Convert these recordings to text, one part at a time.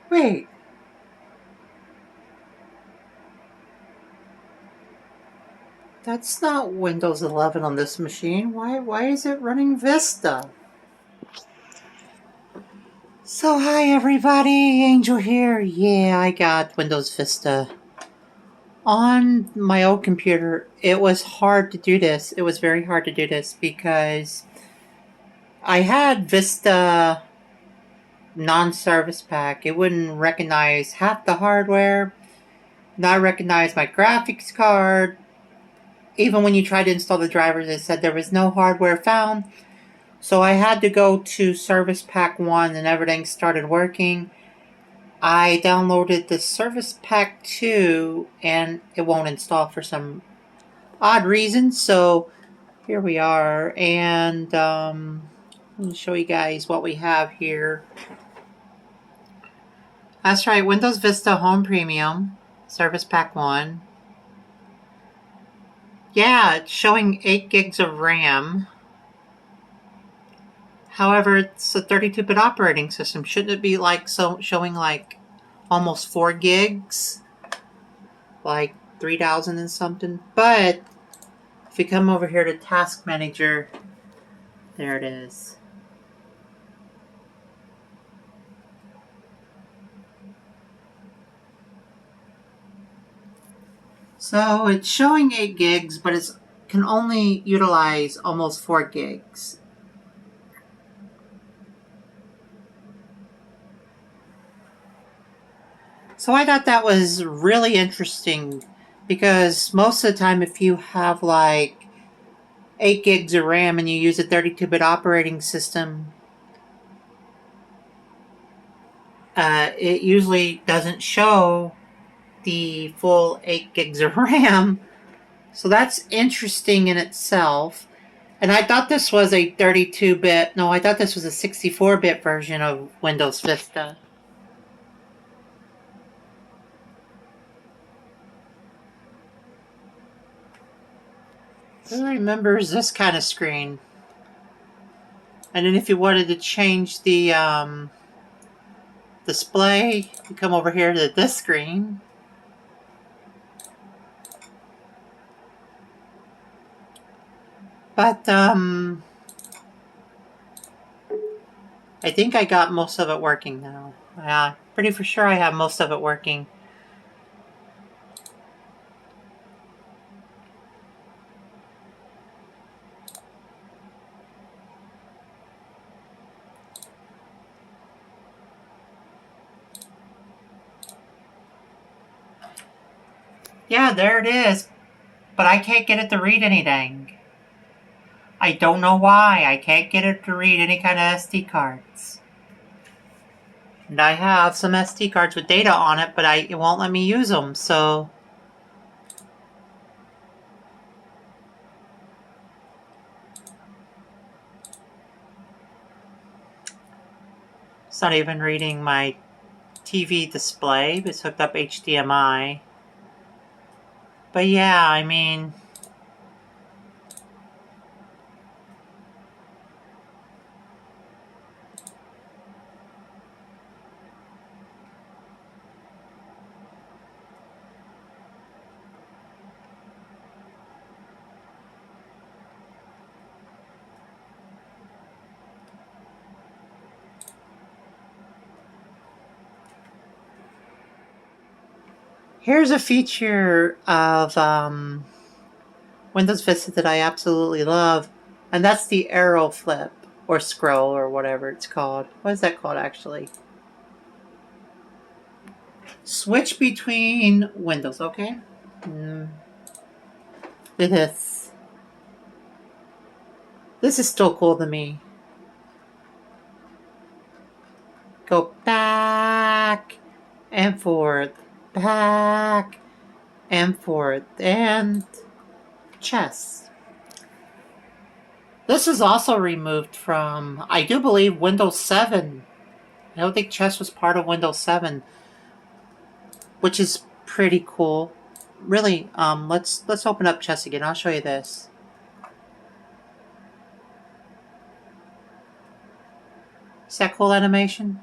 Wait. That's not Windows 11 on this machine. Why is it running Vista? So hi everybody, Angel here. Yeah, I got Windows Vista. On my old computer, it was hard to do this. It was very hard to do this because I had Vista non-service pack. It wouldn't recognize half the hardware, not recognize my graphics card. Even when you tried to install the drivers, it said there was no hardware found. So I had to go to Service Pack 1 and everything started working. I downloaded the Service Pack 2 and it won't install for some odd reason. So here we are, and let me show you guys what we have here. That's right, Windows Vista Home Premium, Service Pack 1. Yeah, it's showing 8 gigs of RAM. However, it's a 32-bit operating system. Shouldn't it be like showing like almost 4 gigs? Like 3,000 and something? But if you come over here to Task Manager, there it is. So it's showing 8 gigs, but it can only utilize almost 4 gigs. So I thought that was really interesting because most of the time if you have like 8 gigs of RAM and you use a 32-bit operating system, it usually doesn't show the full 8 gigs of RAM. So that's interesting in itself. And I thought this was a 32-bit, no, I thought this was a 64-bit version of Windows Vista. Who remembers this kind of screen? And then if you wanted to change the display, you come over here to this screen. But I think I got most of it working now. Yeah, pretty for sure I have most of it working. Yeah, there it is. But I can't get it to read anything. I don't know why. I can't get it to read any kind of SD cards. And I have some SD cards with data on it, but it won't let me use them, so... It's not even reading my TV display. It's hooked up HDMI. But yeah, I mean... Here's a feature of Windows Vista that I absolutely love, and that's the arrow flip, or scroll, or whatever it's called. What is that called, actually? Switch between windows, okay? at this. This is still cool to me. Go back and forth, back and forth, and chess. This is also removed from, I do believe, Windows 7. I don't think chess was part of Windows 7, which is pretty cool. Really, let's open up chess again. I'll show you this. Is that cool animation?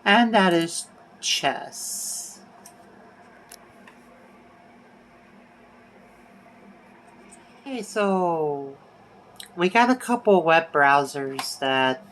And that is chess. Okay, so we got a couple web browsers that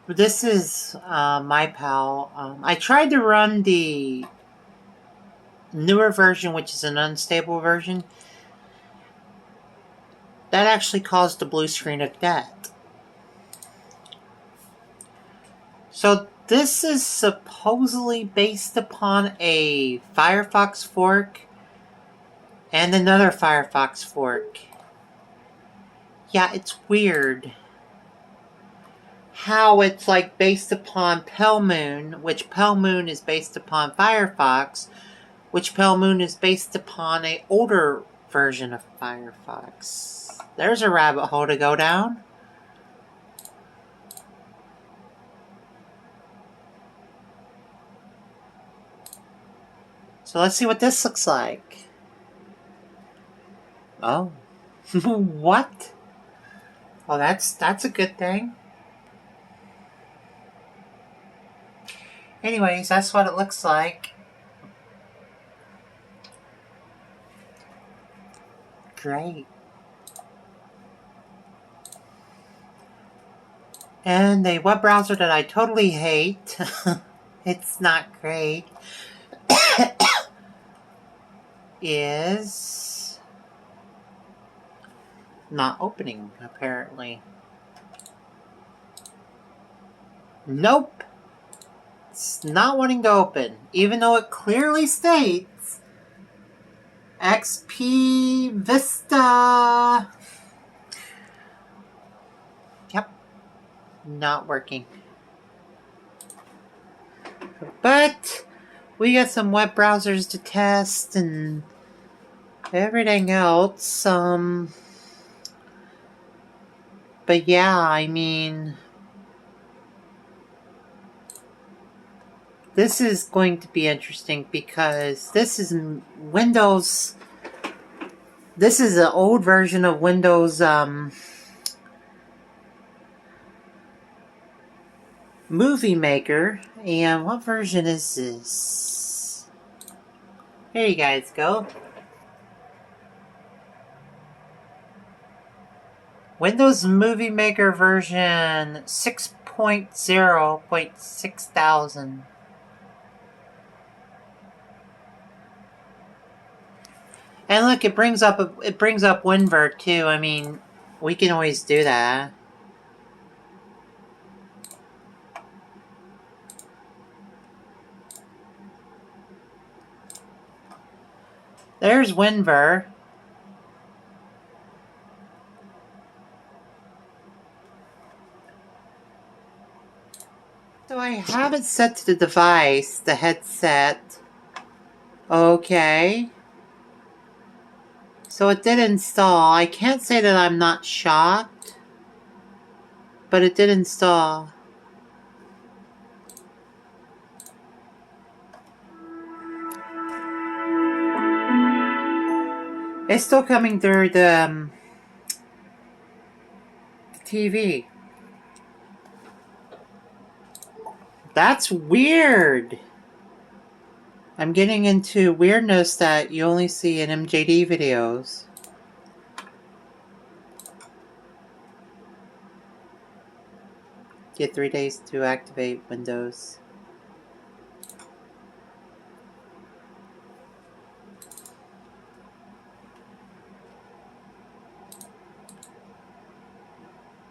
this is my pal. I tried to run the newer version, which is an unstable version. That actually caused the blue screen of death. So this is supposedly based upon a Firefox fork and another Firefox fork. Yeah, it's weird how it's like based upon Pale Moon, which Pale Moon is based upon Firefox, which Pale Moon is based upon an older version of Firefox. There's a rabbit hole to go down. So let's see what this looks like. Oh. What? Well, that's a good thing. Anyways, that's what it looks like. Great. And a web browser that I totally hate. It's not great. Is not opening, apparently. Nope. It's not wanting to open, even though it clearly states XP Vista. Yep. Not working. But we got some web browsers to test and everything else. But yeah, I mean, this is going to be interesting because this is Windows. This is an old version of Windows Movie Maker. And what version is this? Here you guys go. Windows Movie Maker version 6.0.6000. And look, it brings up WinVer too. I mean, we can always do that. There's WinVer. So I have it set to the device, the headset. Okay. So it did install. I can't say that I'm not shocked, but it did install. It's still coming through the TV. That's weird. I'm getting into weirdness that you only see in MJD videos. You get 3 days to activate Windows.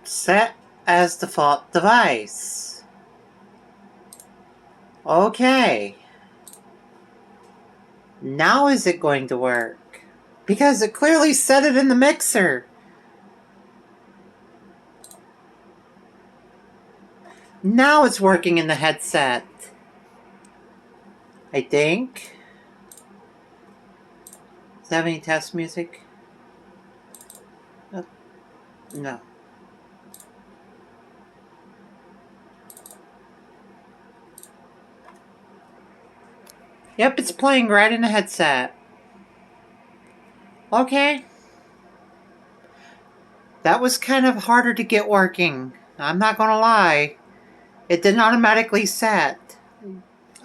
Set as default device. Okay. Now is it going to work? Because it clearly set it in the mixer. Now it's working in the headset. I think. Does it have any test music? No. Yep, it's playing right in the headset. Okay. That was kind of harder to get working. I'm not gonna lie. It didn't automatically set.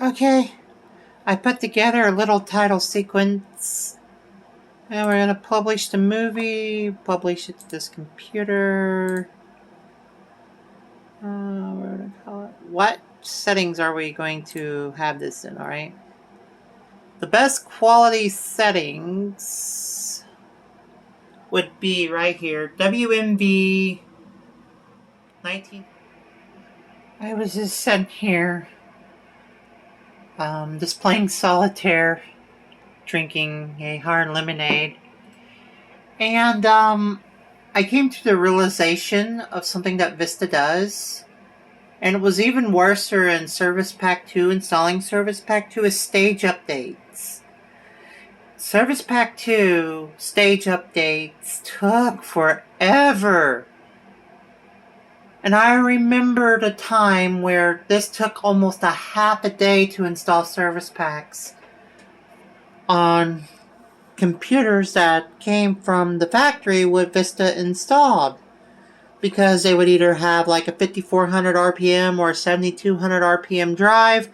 Okay. I put together a little title sequence. And we're gonna publish the movie. Publish it to this computer. We're gonna call it. What settings are we going to have this in, alright? The best quality settings would be right here. WMV 19. I was just sitting here just playing solitaire, drinking a hard lemonade, and I came to the realization of something that Vista does, and it was even worse in Service Pack 2. Installing Service Pack 2 is stage updates. Service Pack 2 stage updates took forever. And I remembered a time where this took almost a half a day to install service packs on computers that came from the factory with Vista installed. Because they would either have like a 5400 RPM or a 7200 RPM drive.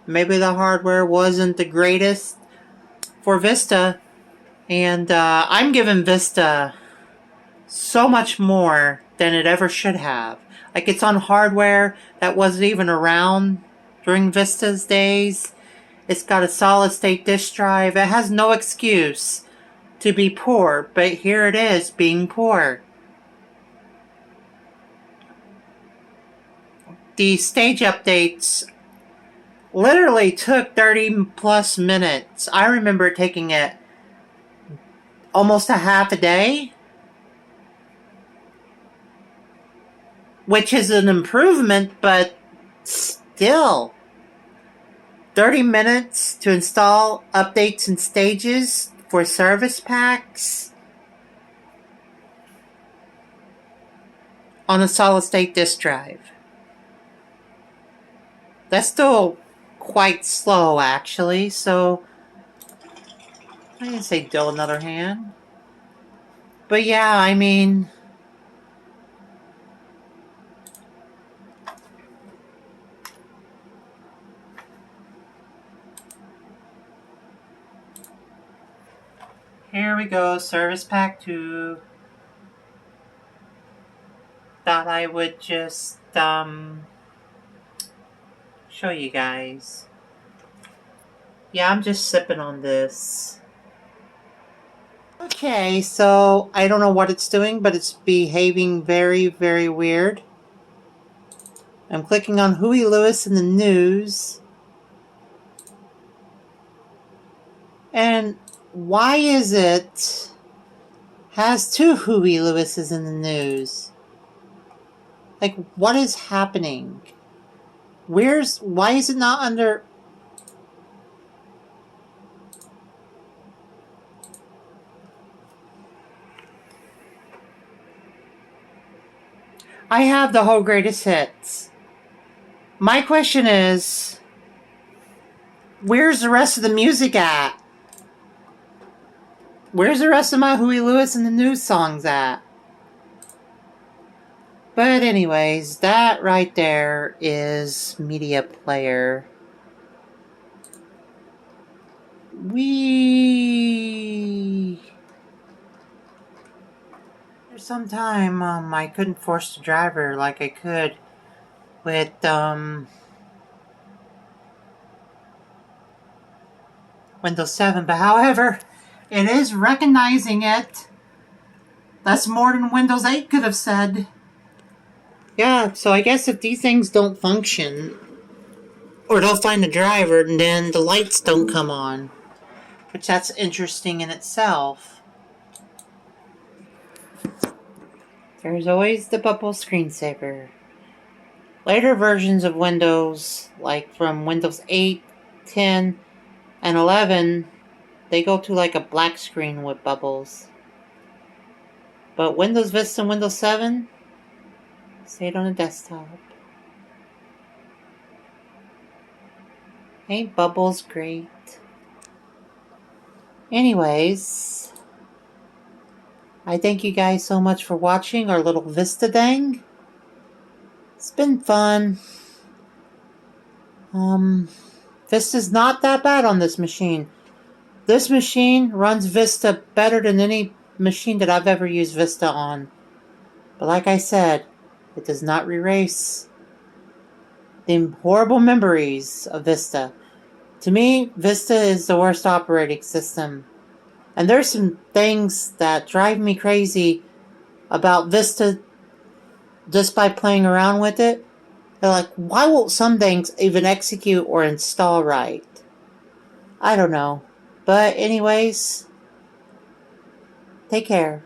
Maybe the hardware wasn't the greatest for Vista. And I'm giving Vista so much more than it ever should have. Like, it's on hardware that wasn't even around during Vista's days. It's got a solid state disk drive. It has no excuse to be poor, but here it is being poor. The stage updates literally took 30 plus minutes. I remember taking it almost a half a day, which is an improvement, but still. 30 minutes to install updates and stages for service packs on a solid state disk drive. That's still quite slow, actually, so I didn't say deal another hand. But yeah, I mean, here we go, Service Pack 2. Thought I would just show you guys. Yeah, I'm just sipping on this. Okay, so I don't know what it's doing, but it's behaving very, very weird. I'm clicking on Huey Lewis in the news. And why is it has two Huey Lewises in the news? Like, what is happening? Why is it not under... I have the whole greatest hits. My question is, where's the rest of the music at? Where's the rest of my Huey Lewis and the News songs at? But anyways, that right there is Media Player. There's some time I couldn't force the driver like I could with Windows 7, but however, it is recognizing it. That's more than Windows 8 could have said. Yeah, so I guess if these things don't function, or don't find a driver, then the lights don't come on. Which that's interesting in itself. There's always the bubble screensaver. Later versions of Windows, like from Windows 8, 10, and 11, they go to like a black screen with bubbles. But Windows Vista and Windows 7 stayed on a desktop. Ain't bubbles great? Anyways, I thank you guys so much for watching our little Vista dang. It's been fun. Vista's not that bad on this machine. This machine runs Vista better than any machine that I've ever used Vista on. But like I said, it does not erase the horrible memories of Vista. To me, Vista is the worst operating system. And there's some things that drive me crazy about Vista just by playing around with it. They're like, why won't some things even execute or install right? I don't know. But anyways, take care.